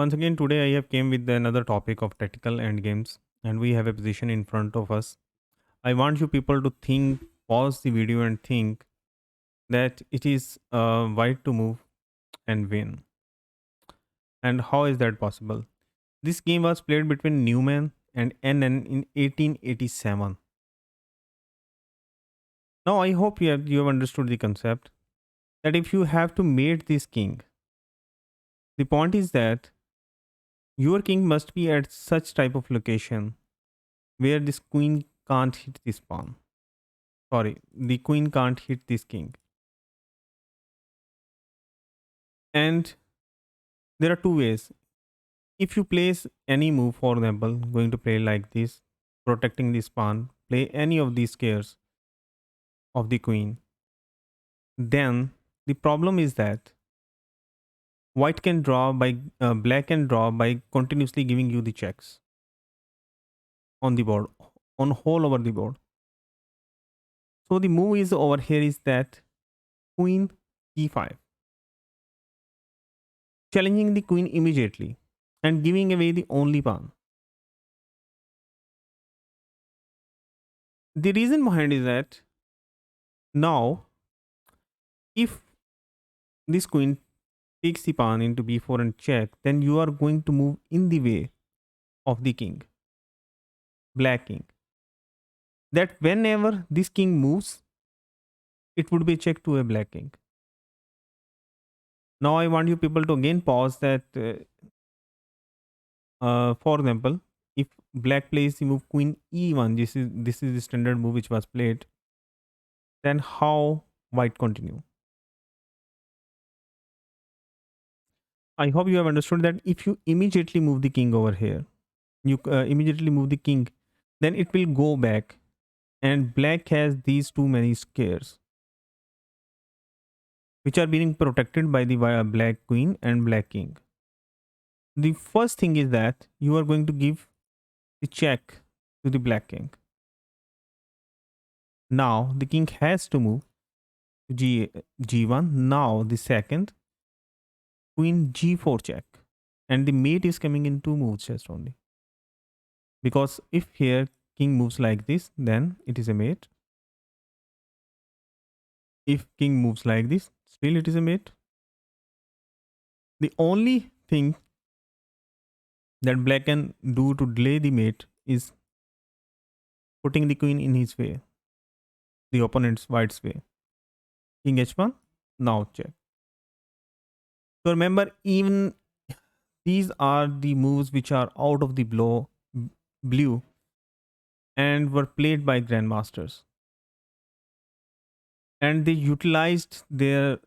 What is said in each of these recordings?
Once again, today I have came with another topic of tactical endgames, and we have a position in front of us. I want you people to think, pause the video, and think that it is white to move and win. And how is that possible? This game was played between Newman and NN in 1887. Now, I hope you have understood the concept that if you have to mate this king, the point is that your king must be at such type of location where this queen can't hit this pawn. Sorry, the queen can't hit this king. And there are two ways. If you place any move, for example, going to play like this, protecting this pawn, play any of these squares of the queen, then the problem is that white can draw by black can draw by continuously giving you the checks on the board, on whole over the board. So the move is over here is that queen e5, challenging the queen immediately and giving away the only pawn. The reason behind is that now if this queen takes the pawn into b4 and check, then you are going to move in the way of the king, black king. That whenever this king moves, it would be check to a black king. Now I want you people to again pause that. For example, if black plays the move queen e1, this is the standard move which was played. Then how white continue? I hope you have understood that if you immediately move the king over here, you immediately move the king, then it will go back, and black has these too many squares which are being protected by the black queen and black king. The first thing is that you are going to give the check to the black king. Now the king has to move to g1. Now the second, queen g4 check, and the mate is coming in two moves just only, because if here king moves like this, then it is a mate. If king moves like this, still it is a mate. The only thing that black can do to delay the mate is putting the queen in his way, the opponent's white's way. King h1, now check. So remember, even these are the moves which are out of the blue and were played by grandmasters, and they utilized their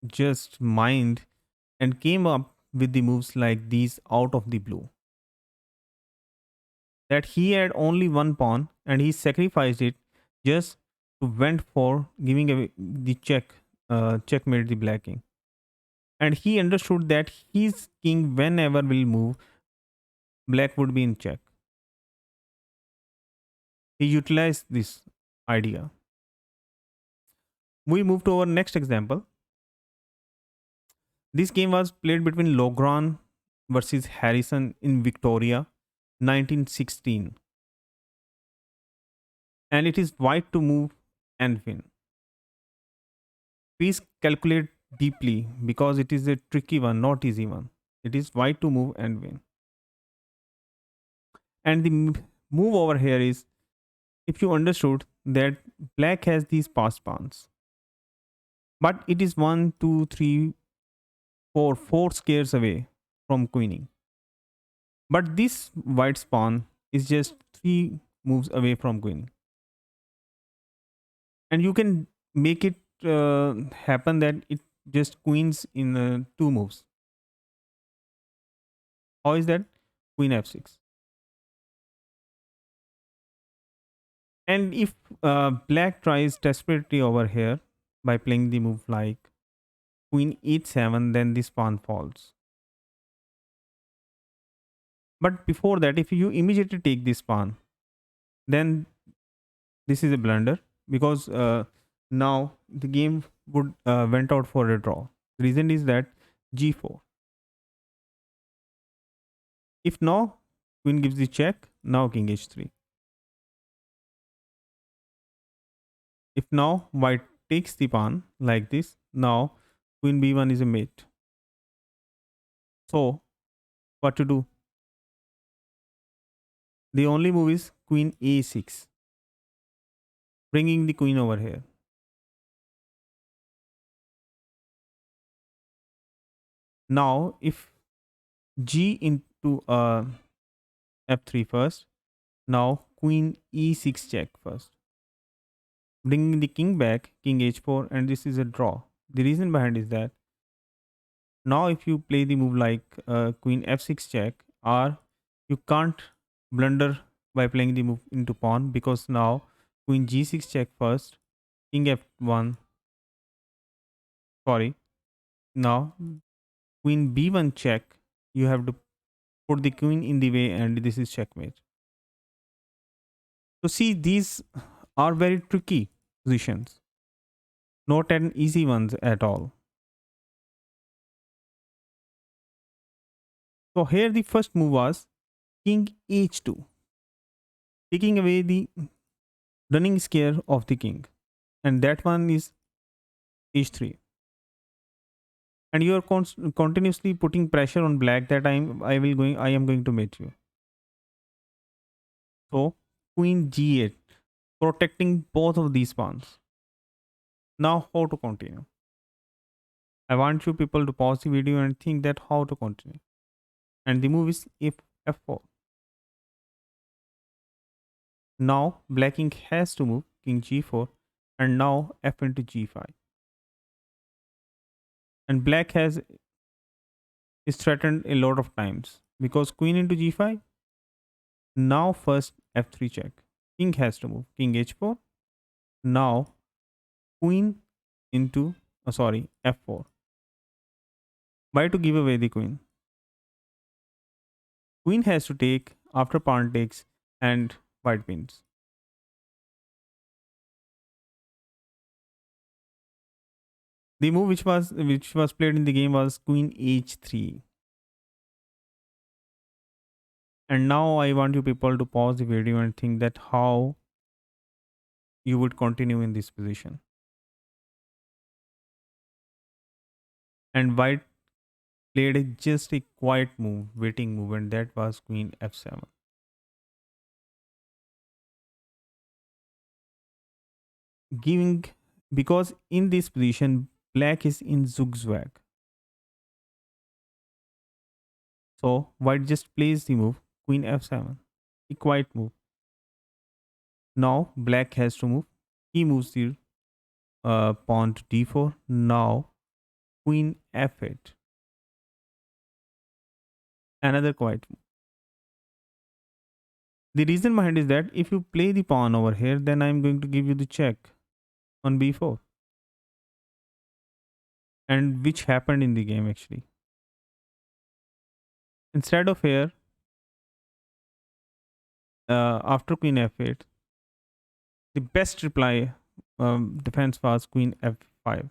just mind and came up with the moves like these out of the blue. That he had only one pawn and he sacrificed it just to went for giving away the checkmate the black king. And he understood that his king whenever will move, black would be in check. He utilized this idea. We move to our next example. This game was played between Logran versus Harrison in Victoria, 1916. And it is white to move and win. Please calculate deeply because it is a tricky one, not easy one. It is white to move and win. And the move over here is, if you understood that black has these passed pawns, but it is 1, 2, 3, 4, 4 squares away from queening. But this white pawn is just 3 moves away from queening. And you can make it happen that it just queens in 2 moves. How is that? Queen f6. And if black tries desperately over here by playing the move like queen e7, then this pawn falls. But before that, if you immediately take this pawn, then this is a blunder, because now the game would went out for a draw. The reason is that g4. If now queen gives the check, now king h3. If now white takes the pawn like this, now queen b1 is a mate. So what to do? The only move is queen a6, bringing the queen over here. Now if g into f3 first, now queen e6 check first, bringing the king back, king h4, and this is a draw. The reason behind is that now if you play the move like queen f6 check, or you can't blunder by playing the move into pawn, because now queen g6 check first, king f1, sorry, now queen b1 check, you have to put the queen in the way, and this is checkmate. So see, these are very tricky positions, not an easy ones at all. So here the first move was king h2, taking away the running scare of the king, and that one is h3. And you are continuously putting pressure on black that I am going to mate you. So queen g8, protecting both of these pawns. Now how to continue? I want you people to pause the video and think that how to continue. And the move is if f4. Now black king has to move king g4, and now f into g5. And black has is threatened a lot of times because queen into g5. Now first f3 check. King has to move king h4. Now queen into f4. Why to give away the queen? Queen has to take after pawn takes and white wins. The move which was played in the game was queen h3. And now I want you people to pause the video and think that how you would continue in this position. And white played just a quiet move, waiting move, and that was queen f7. Giving, because in this position black is in zugzwang. So white just plays the move queen f7, a quiet move. Now black has to move. He moves the pawn to d4. Now queen f8, another quiet move. The reason behind is that if you play the pawn over here, then I'm going to give you the check on b4, and which happened in the game actually. Instead of here, after queen f8, the best reply defense was queen f5,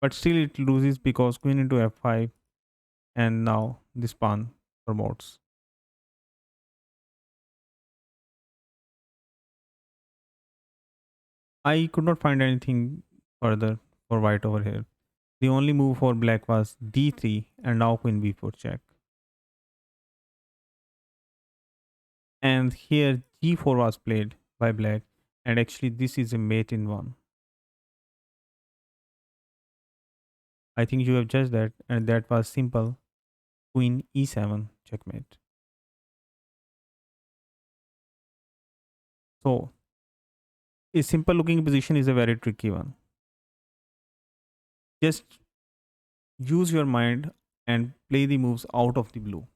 but still it loses because queen into f5, and now this pawn promotes. I could not find anything further for white over here. The only move for black was d3, and now queen b4 check. And here g4 was played by black, and actually this is a mate in one. I think you have judged that, and that was simple queen e7 checkmate. So a simple looking position is a very tricky one. Just use your mind and play the moves out of the blue,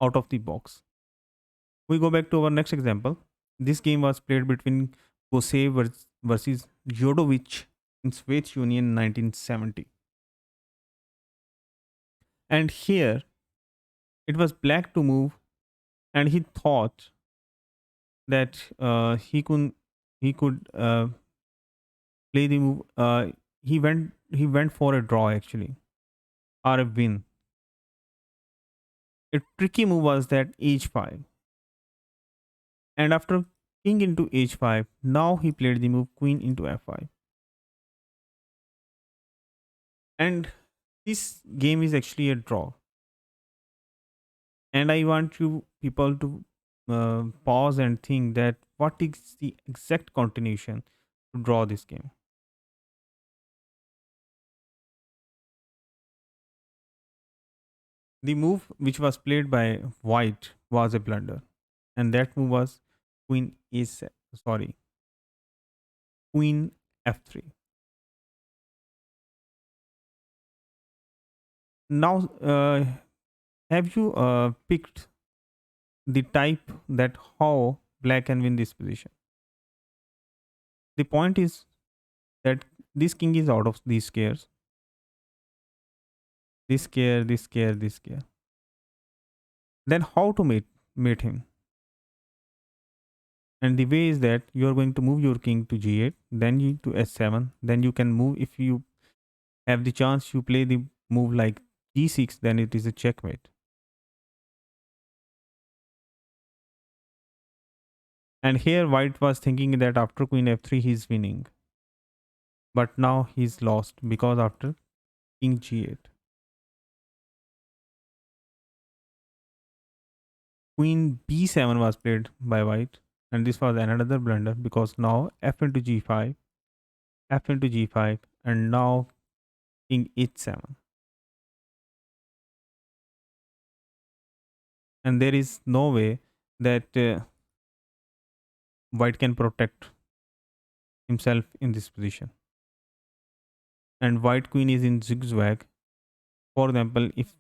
out of the box. We go back to our next example. This game was played between Kosev versus Jodovic in Soviet Union 1970. And here it was black to move, and he thought that he could play the move. He went for a draw actually, or a win. A tricky move was that h5. And after king into h5, now he played the move queen into f5. And this game is actually a draw. And I want you people to pause and think that what is the exact continuation to draw this game. The move which was played by white was a blunder, and that move was queen a7, sorry, queen f3. Now, have you picked the type that how black can win this position? The point is that this king is out of these squares, this square, this square, this square. Then how to mate him? And the way is that you are going to move your king to g8, then you to s7, then you can move. If you have the chance, you play the move like g6, then it is a checkmate. And here white was thinking that after queen f3 he's winning, but now he's lost because after king g8, queen b7 was played by white, and this was another blunder because now f into g5, f into g5, and now king h7. And there is no way that white can protect himself in this position. And white queen is in zigzag. For example, if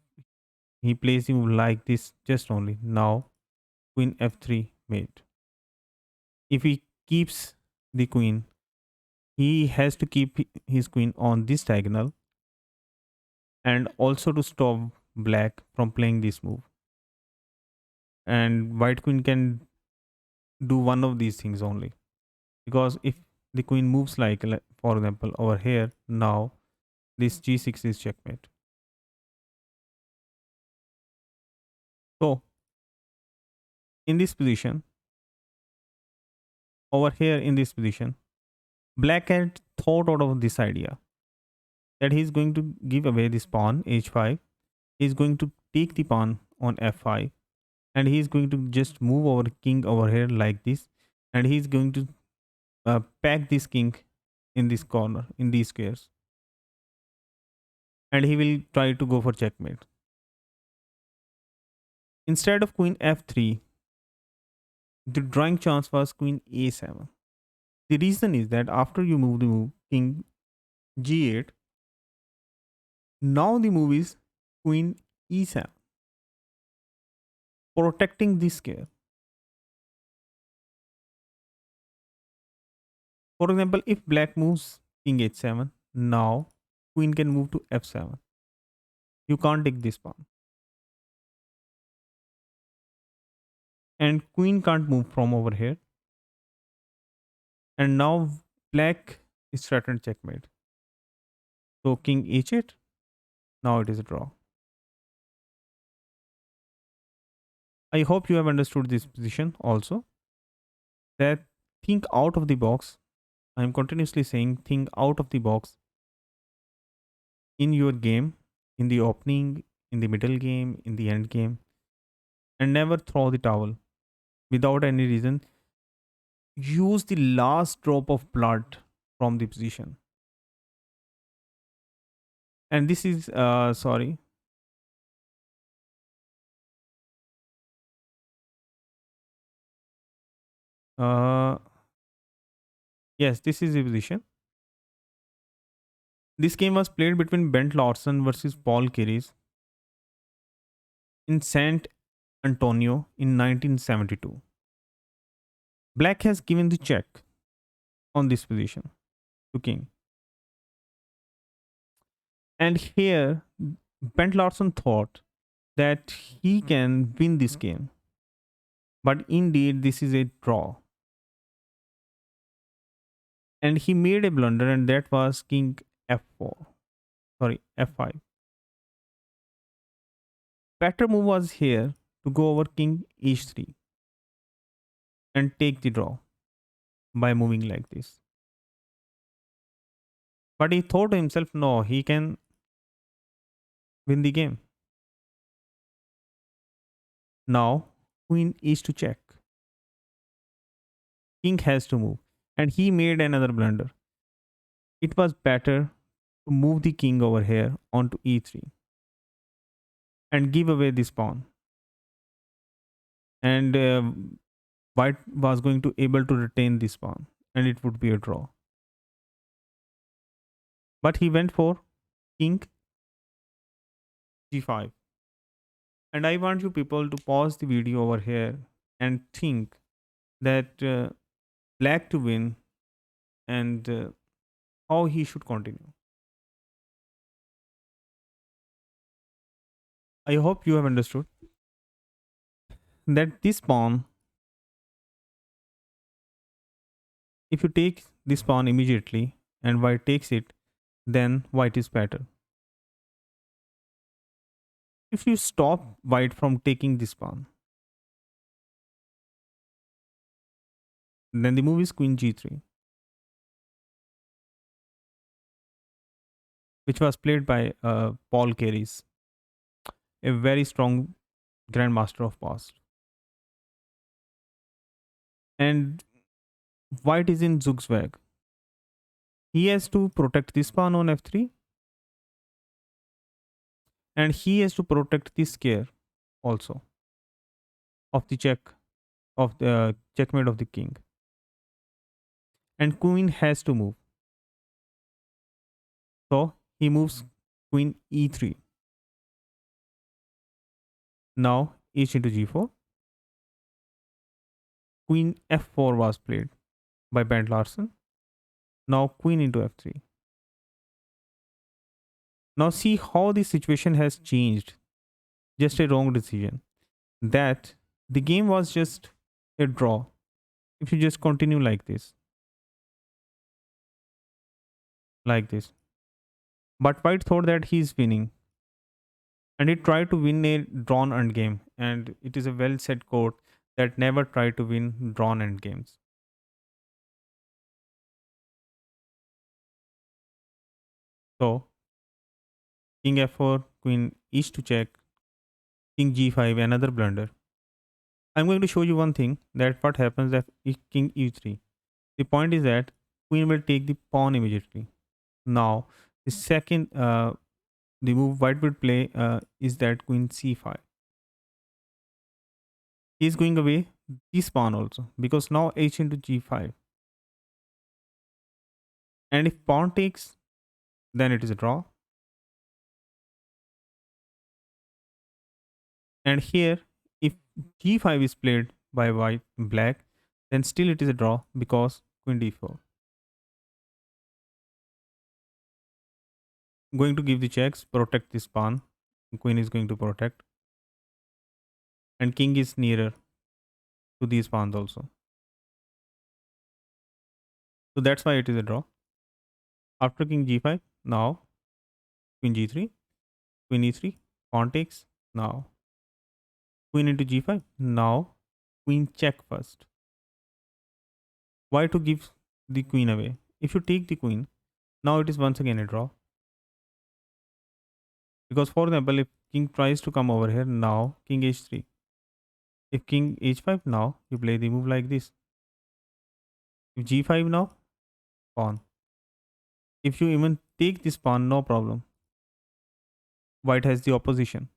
he plays him like this, just only now queen f3 mate. If he keeps the queen, he has to keep his queen on this diagonal, and also to stop black from playing this move. And white queen can do one of these things only, because if the queen moves like for example over here, now this g6 is checkmate. So in this position, over here in this position, black had thought out of this idea that he's going to give away this pawn h5. He's going to take the pawn on f5, and he's going to just move our king over here like this, and he's going to pack this king in this corner in these squares, and he will try to go for checkmate. Instead of queen f3, the drawing chance was queen a7. The reason is that after you move the move king g8, now the move is queen e7, protecting this square. For example, if black moves king h7, now queen can move to f7. You can't take this pawn. And queen can't move from over here. And now black is threatened checkmate. So king h8, now it is a draw. I hope you have understood this position also. That think out of the box. I am continuously saying think out of the box in your game, in the opening, in the middle game, in the end game, and never throw the towel without any reason. Use the last drop of blood from the position. And this is sorry. Uh, yes, this is the position. This game was played between Bent Larson versus Paul Keres in San Antonio in 1972. Black has given the check on this position to king. And here, Bent Larson thought that he can win this game. But indeed, this is a draw. And he made a blunder, and that was king f4. Sorry, f5. better move was here to go over king h3 and take the draw by moving like this. But he thought to himself, no, he can win the game. Now, queen is to check. King has to move. And he made another blunder. It was better to move the king over here onto e3 and give away this pawn. And white was going to able to retain this pawn and it would be a draw. But he went for king g5. And I want you people to pause the video over here and think that black to win and how he should continue. I hope you have understood that this pawn, if you take this pawn immediately and white takes it, then white is better. If you stop white from taking this pawn, then the move is queen g3, which was played by Paul Keres, a very strong grandmaster of past. And white is in zugzwang. He has to protect this pawn on f3 and he has to protect the square also of the check of the checkmate of the king. And queen has to move. So he moves queen e3. Now h into g4. Queen f4 was played by Bent Larsen. Now queen into f3. Now see how the situation has changed. Just a wrong decision. That the game was just a draw. If you just continue like this. Like this. But white thought that he is winning. And he tried to win a drawn endgame. And it is a well said quote that never try to win drawn endgames. So king f4, queen e to check, king g5, another blunder. I'm going to show you one thing that what happens if king e3. The point is that queen will take the pawn immediately. Now the second the move white will play is that queen c5. He is going away this pawn also because now h into g5. And if pawn takes, then it is a draw. And here, if g5 is played by white black, then still it is a draw because queen d4. Going to give the checks, protect this pawn. Queen is going to protect. And king is nearer to these pawns also. So that's why it is a draw. After king g5, now queen g3, queen e3, pawn takes, now queen into g5, now queen check first. Why to give the queen away? If you take the queen, now it is once again a draw. Because for example, if king tries to come over here, now king h3. If king h5, now you play the move like this. If g5 now, pawn. If you even take this pawn, no problem. White has the opposition.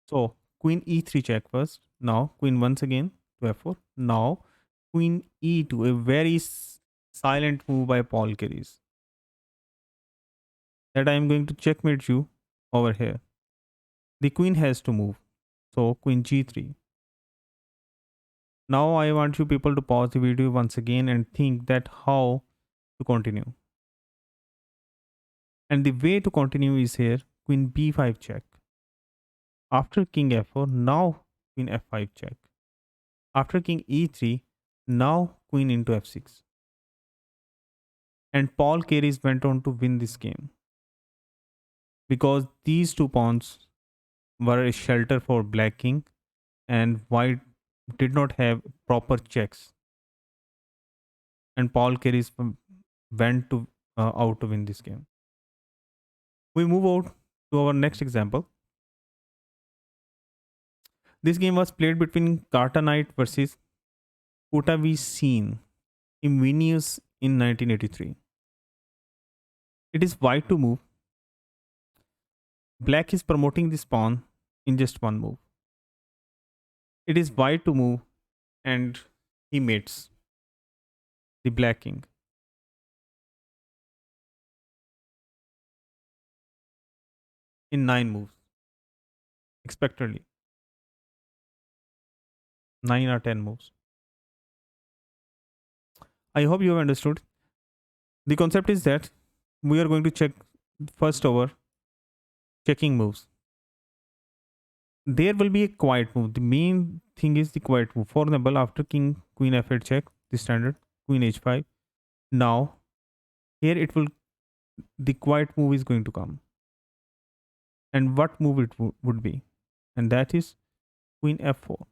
So queen e3 check first. Now queen once again to f4. Now queen e2, a very silent move by Paul Keres. That I am going to checkmate you over here. The queen has to move. So queen g3. Now I want you people to pause the video once again and think that how to continue. And the way to continue is here, queen b5 check. After king f4, now queen f5 check. After king e3, now queen into f6. And Paul Keres went on to win this game. because these two pawns were a shelter for black king, and white did not have proper checks, and Paul Carey's went to out to win this game. We move out to our next example. This game was played between Carter Knight versus Kutavi Scene in Vilnius in 1983. It is white to move. Black is promoting this pawn in just one move. It is white to move, and he mates the black king. In 9 moves, expectedly. 9 or 10 moves. I hope you have understood. The concept is that we are going to check first over checking moves. There will be a quiet move. The main thing is the quiet move. For example, after king, queen f8 check, the standard, queen h5. Now, here it will, the quiet move is going to come. And what move it would be? And that is queen f4.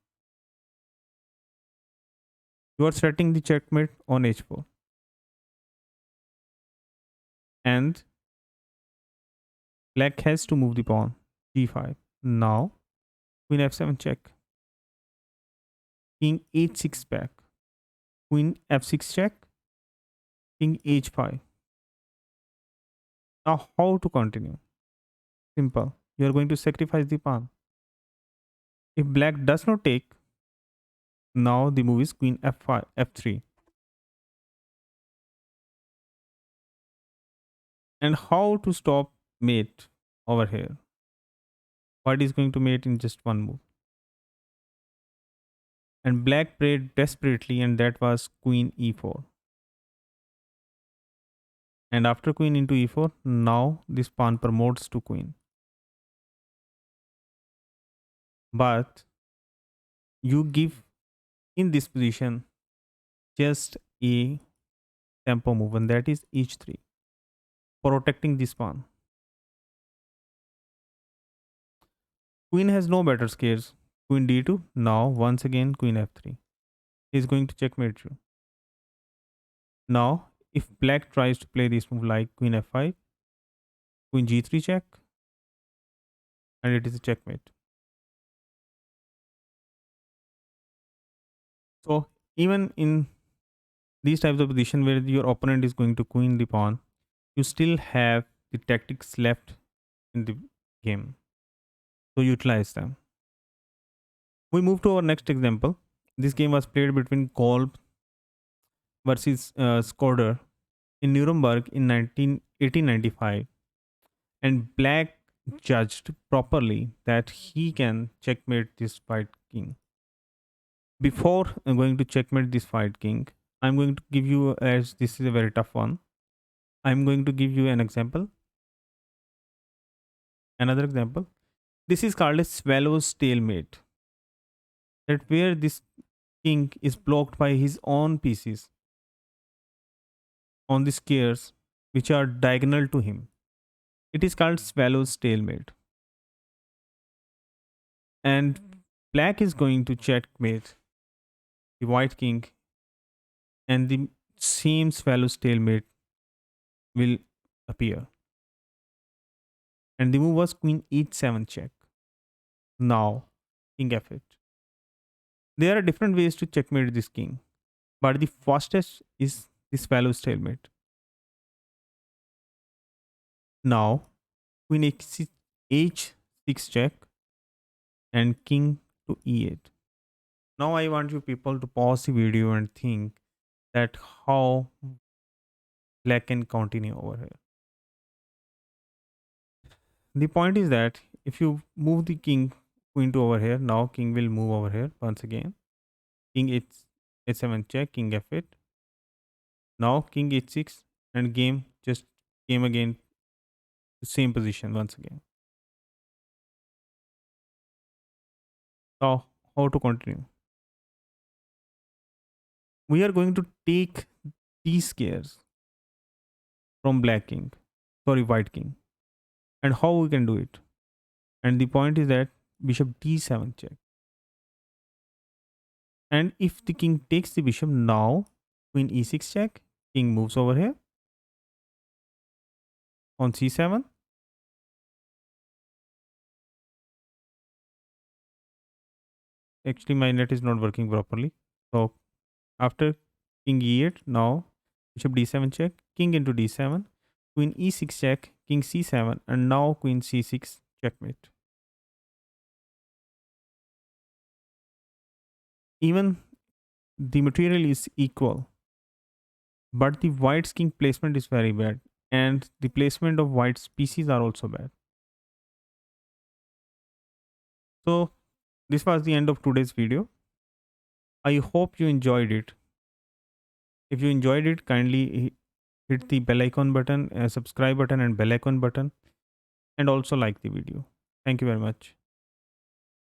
You are setting the checkmate on h4. And black has to move the pawn g5. Now, queen f7 check. King h6 back. Queen f6 check. King h5. Now, how to continue? Simple. You are going to sacrifice the pawn. If black does not take, now the move is queen f5, f3. And how to stop mate over here? White is going to mate in just one move. And black prayed desperately, and that was queen e4. And after queen into e4, now this pawn promotes to queen. But you give in this position just a tempo move, and that is h3, protecting this pawn. Queen has no better scares. Queen d2. Now once again queen f3. He is going to checkmate you. Now if black tries to play this move like queen f5, queen g3 check, and it is a checkmate. So even in these types of position where your opponent is going to queen the pawn, you still have the tactics left in the game. So utilize them. We move to our next example. This game was played between Kolb versus Skorder in Nuremberg in 1895, and black judged properly that he can checkmate this white king. Before going to checkmate this white king, I'm going to give you, as this is a very tough one, I'm going to give you an example. Another example. This is called a swallow's stalemate. That where this king is blocked by his own pieces on the squares which are diagonal to him. It is called swallow's stalemate. And black is going to checkmate the white king, and the same swallow's stalemate will appear. And the move was queen h7 check. Now king f8. There are different ways to checkmate this king, but the fastest is the swallow stalemate. Now queen h6 check and king to e8. Now I want you people to pause the video and think that how black can continue over here. The point is that if you move the king queen to over here, now king will move over here once again. King h7 check, king f8. Now king h6, and game just came again to same position once again. Now how to continue? We are going to take these squares from black king, sorry, white king. and how we can do it. And the point is that bishop d7 check. And if the king takes the bishop, now queen e6 check, king moves over here on c7. Actually, my net is not working properly. So after king e8, now bishop d7 check, king into d7, queen e6 check, king c7, and now queen c6 checkmate. Even the material is equal, but the white's king placement is very bad, and the placement of white's pieces are also bad. So this was the end of today's video. I hope you enjoyed it. If you enjoyed it, kindly hit the bell icon button, subscribe button and bell icon button, and also like the video. Thank you very much.